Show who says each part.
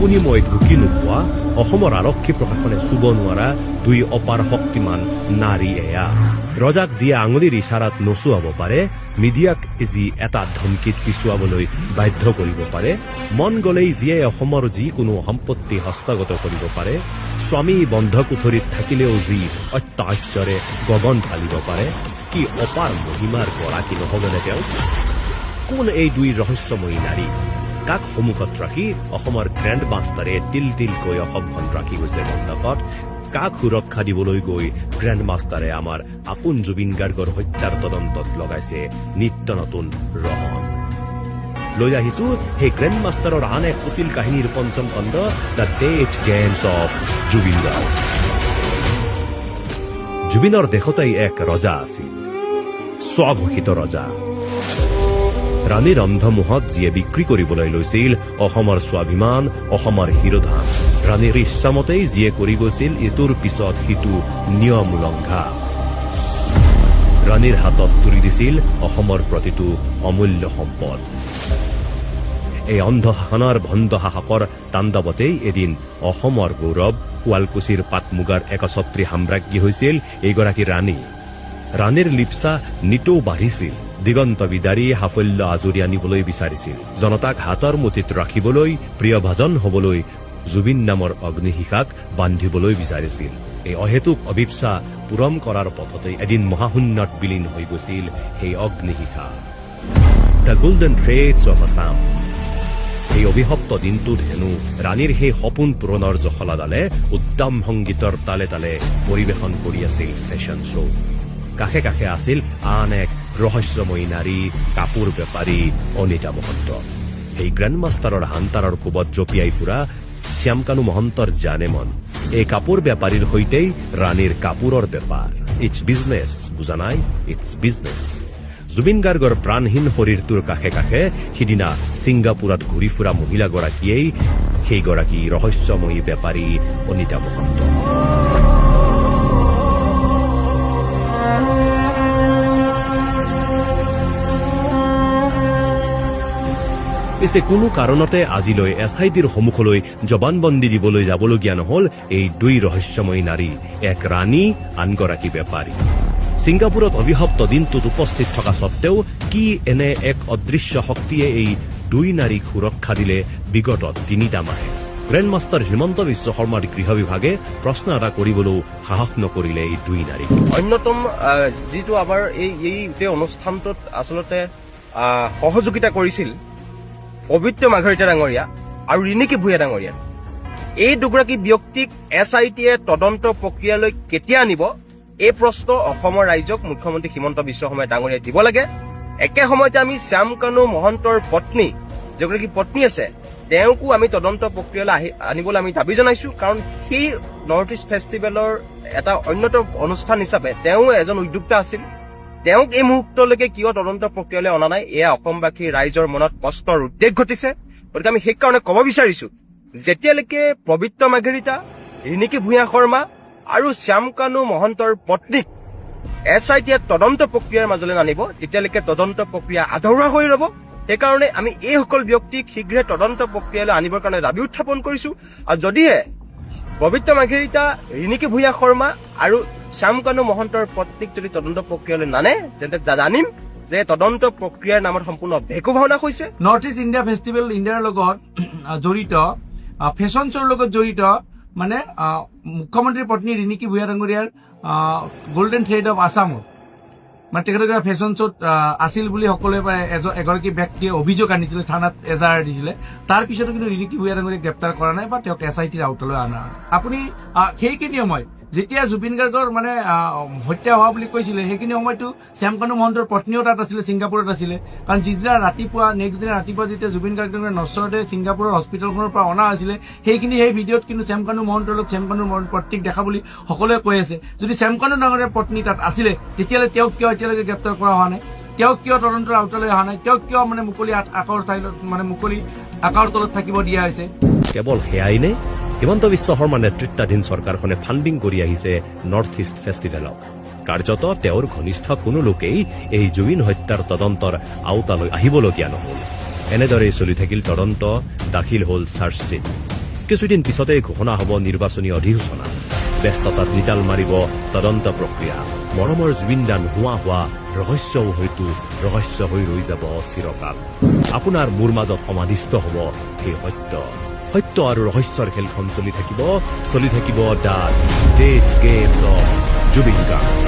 Speaker 1: আপুনি মই ঢুকি নোপোৱা অসমৰ আৰক্ষী প্ৰশাসনে চুব নোৱাৰা দুই অপাৰ শক্তিমান নাৰী এয়া ৰজাক যিয়ে আঙুলিৰ ইচাৰাত নচুৱাব পাৰে, মিডিয়াক যি এটা ধমকিত পিছুৱাবলৈ বাধ্য কৰিব পাৰে, মন গলেই যিয়ে অসমৰ যিকোনো সম্পত্তি হস্তগত কৰিব পাৰে, স্বামী বন্ধ কোঠৰীত থাকিলেও যি অত্যাচাৰে গগন ফালিব পাৰে, কি অপাৰ মহিমাৰ গৰাকী নহবনে তেওঁ? কোন এই দুই ৰহস্যময়ী নাৰী? কাক সন্মুখত ৰাখি অসমৰ গ্ৰেণ্ড মাষ্টাৰে তিল তিলকৈ অসমখন ৰাখি গৈছে বন্ধকত? কাক সুৰক্ষা দিবলৈ গৈ গ্ৰেণ্ড মাষ্টাৰে আমাৰ আপোন জুবিন গাৰ্গৰ হত্যাৰ তদন্তত লগাইছে নিত্য নতুন ৰহণ? লৈ আহিছো সেই গ্ৰেণ্ড মাষ্টাৰৰ আন এক কুটিল কাহিনীৰ পঞ্চম খণ্ড, the death games of Zubeen Garg. জুবিনৰ দেশতেই এক ৰজা আছিল, স্বঘোষিত ৰজা। ৰাণীৰ অন্ধমোহত যিয়ে বিক্ৰী কৰিবলৈ লৈছিল অসমৰ স্বাভিমান, অসমৰ শিৰোধান। ৰাণীৰ ইচ্ছামতেই যিয়ে কৰি গৈছিল ইটোৰ পিছত সিটো নিয়ম উলংঘা। ৰাণীৰ হাতত তুলি দিছিল অসমৰ প্ৰতিটো অমূল্য সম্পদ। এই অন্ধ শাসনৰ ভণ্ড শাসকৰ তাণ্ডৱতেই এদিন অসমৰ গৌৰৱ, শুৱালকুছিৰ পাট মুগাৰ একছত্ৰী সাম্ৰাজ্ঞী হৈছিল এইগৰাকী ৰাণী। ৰাণীৰ লিপচা নিতৌ বাঢ়িছিল। দিগন্ত বিদাৰী সাফল্য আজৰি আনিবলৈ বিচাৰিছিল। জনতাক হাতৰ মুঠিত ৰাখিবলৈ, প্ৰিয়ভাজন হবলৈ জুবিন নামৰ অগ্নিশিখাক বান্ধিবলৈ বিচাৰিছিল। এই অহেতুক অভিপ্সা পূৰণ কৰাৰ পথতে এদিন মহাশূন্যত বিলীন হৈ গৈছিল সেই অগ্নিশিখা। The golden threads of Assam. এই অভিশপ্ত দিনটোত হেনো ৰাণীৰ সেই সপোন পূৰণৰ জখলাডালে উদ্দাম সংগীতৰ তালে তালে পৰিৱেশন কৰি আছিল ফেশ্বন শ্ব'। কাষে কাষে আছিল আন এক ৰহস্যময়ী নাৰী, কাপোৰ বেপাৰী অনিতা মহন্ত। সেই গ্ৰেণ্ড মাষ্টাৰৰ হান্তাৰৰ কোবত জঁপিয়াই ফুৰা শ্যামকানু মহন্তৰ জানে মন। এই কাপোৰ বেপাৰীৰ সৈতেই ৰাণীৰ কাপোৰৰ বেপাৰ। ইটছ বিজনেছ, বুজা নাই? It's business. জুবিন গাৰ্গৰ প্ৰাণহীন শৰীৰটোৰ কাষে কাষে সিদিনা ছিংগাপুৰত ঘূৰি ফুৰা মহিলাগৰাকীয়েই সেইগৰাকী ৰহস্যময়ী বেপাৰী অনিতা মহন্ত। পিছে কোনো কাৰণতে আজিলৈ SITৰ সন্মুখলৈ জবানবন্দী দিবলৈ যাবলগীয়া নহল এই দুই ৰহস্যময়ী নাৰী, এক ৰাণী, আনগৰাকী বেপাৰী। ছিংগাপুৰত অভিশপ্ত দিনটোত উপস্থিত থকা স্বত্তেও কি এনে এক অদৃশ্য শক্তিয়ে এই দুই নাৰীক সুৰক্ষা দিলে বিগত 3টা মাহে? গ্ৰেণ্ড মাষ্টাৰ হিমন্ত বিশ্ব শৰ্মাৰ গৃহ বিভাগে প্ৰশ্ন এটা কৰিবলৈও সাহস নকৰিলে এই দুই নাৰীক।
Speaker 2: অন্যতম যিটো আমাৰ এই অনুষ্ঠানটোত আচলতে সহযোগিতা কৰিছিল পবিত্ৰ মাৰ্ঘাৰিটা ডাঙৰীয়া আৰু ৰিণিকী ভূঞা ডাঙৰীয়া। এই দুগৰাকী ব্যক্তিক SITয়ে তদন্ত প্ৰক্ৰিয়ালৈ কেতিয়া আনিব, এই প্ৰশ্ন অসমৰ ৰাইজক মুখ্যমন্ত্ৰী হিমন্ত বিশ্ব শৰ্মাই ডাঙৰীয়াই দিব লাগে। একে সময়তে আমি শ্যামকানু মহন্তৰ পত্নী, যিগৰাকী পত্নী আছে, তেওঁকো আমি তদন্ত প্ৰক্ৰিয়ালৈ আনিবলৈ আমি দাবী জনাইছো। কাৰণ সেই নৰ্থ ইষ্ট ফেষ্টিভেলৰ এটা অন্যতম অনুষ্ঠান হিচাপে তেওঁ এজন উদ্যোক্তা আছিল। তেওঁক এই মুহূৰ্তলৈকে কিয় তদন্ত প্ৰক্ৰিয়ালৈ অনা নাই, এয়া অসমবাসীৰ ৰাইজৰ মনত কষ্টৰ উদ্বেগ ঘটিছে। গতিকে আমি সেইকাৰণে ক'ব বিচাৰিছো, যেতিয়ালৈকে পবিত্ৰ মাৰ্ঘাৰিটা, ৰিণিকী ভূঞা শৰ্মা আৰু শ্যামকানু মহন্তৰ পত্নীক SITয়ে তদন্ত প্ৰক্ৰিয়াৰ মাজলৈ নানিব, তেতিয়ালৈকে তদন্ত প্ৰক্ৰিয়া আধৰুৱা হৈ ৰব। সেইকাৰণে আমি এইসকল ব্যক্তিক শীঘ্ৰে তদন্ত প্ৰক্ৰিয়ালৈ আনিবৰ কাৰণে দাবী উত্থাপন কৰিছো। আৰু যদিহে পবিত্ৰ মাৰ্ঘাৰিটা, ৰিণিকী ভূঞা শৰ্মা আৰু শ্যামকানু মহন্তৰ পত্নীক যদি তদন্ত প্ৰক্ৰিয়ালৈ নানে, তেন্তে জানিম যে তদন্ত প্ৰক্ৰিয়াৰ নামত সম্পূৰ্ণ ভেকু ভাওনা হৈছে।
Speaker 3: নৰ্থ ইষ্ট ইণ্ডিয়া ফেষ্টিভেল ইণ্ডিয়াৰ লগত জড়িত, ফেশ্বন শ্ব'ৰ লগত জড়িত, মানে মুখ্যমন্ত্ৰীৰ পত্নী ৰিণিকী ভূঞা ডাঙৰীয়াৰ গোল্ডেন থ্ৰেড অফ আছামত মানে তেখেতলোকে ফেশ্বন শ্ব'ত আছিল বুলি সকলোৱে এগৰাকী ব্যক্তিয়ে অভিযোগ আনিছিলে, থানাত এজাহাৰ দিছিলে। তাৰ পিছতো কিন্তু ৰিণিকী ভূঞা ডাঙৰীয়াক গ্ৰেপ্তাৰ কৰা নাই বা তেওঁক SITৰ আওতালৈ অনা। আপুনি সেইখিনি সময় যেতিয়া জুবিন গাৰ্গৰ মানে হত্যা হোৱা বুলি কৈছিলে, সেইখিনি সময়তো শ্যামকানু মহন্তৰ পত্নীও তাত আছিলে, ছিংগাপুৰত আছিলে। কাৰণ যিদিনা ৰাতিপুৱা, নেক্সট দিনা ৰাতিপুৱা যেতিয়া জুবিন গাৰ্গক নশ্বৰতে ছিংগাপুৰৰ হস্পিটেলখনৰ পৰা অনা হৈছিলে, সেই ভিডিঅ'ত কিন্তু শ্যামকানু মহন্তৰ লগত শ্যামকানু পত্নীক দেখা বুলি সকলোৱে কৈ আছে। যদি শ্যামকানু ডাঙৰীয়াৰ পত্নী তাত আছিলে, তেতিয়াহ'লে তেওঁক কিয় এতিয়ালৈকে গ্ৰেপ্তাৰ কৰা হোৱা নাই? তেওঁক কিয় তদন্তৰ আওতালৈ অহা নাই? তেওঁক কিয় মানে মুকলি আকাশৰ তলত থাকিব দিয়া হৈছে?
Speaker 1: কেৱল সেয়াই নে, হিমন্ত বিশ্ব শৰ্মা নেতৃত্বাধীন চৰকাৰখনে ফাণ্ডিং কৰি আহিছে নৰ্থ ইষ্ট ফেষ্টিভেলক। কাৰ্যত তেওঁৰ ঘনিষ্ঠ কোনো লোকেই এই জুবিন হত্যাৰ তদন্তৰ আওতালৈ আহিবলগীয়া নহল। এনেদৰেই চলি থাকিল তদন্ত, দাখিল হল চাৰ্জশ্বীট। কিছুদিন পিছতেই ঘোষণা হ'ব নিৰ্বাচনী অধিসূচনা। ব্যস্ততাত নিতাল মাৰিব তদন্ত প্ৰক্ৰিয়া। মৰমৰ জুবিনদা নোহোৱা হোৱা ৰহস্যও হয়তো ৰহস্য হৈ ৰৈ যাব চিৰকাল। আপোনাৰ মোৰ মাজত সমাধিস্থ হ'ব সেই সত্য আৰু ৰহস্যৰ খেলখন চলি থাকিব the death games of Zubeen Garg.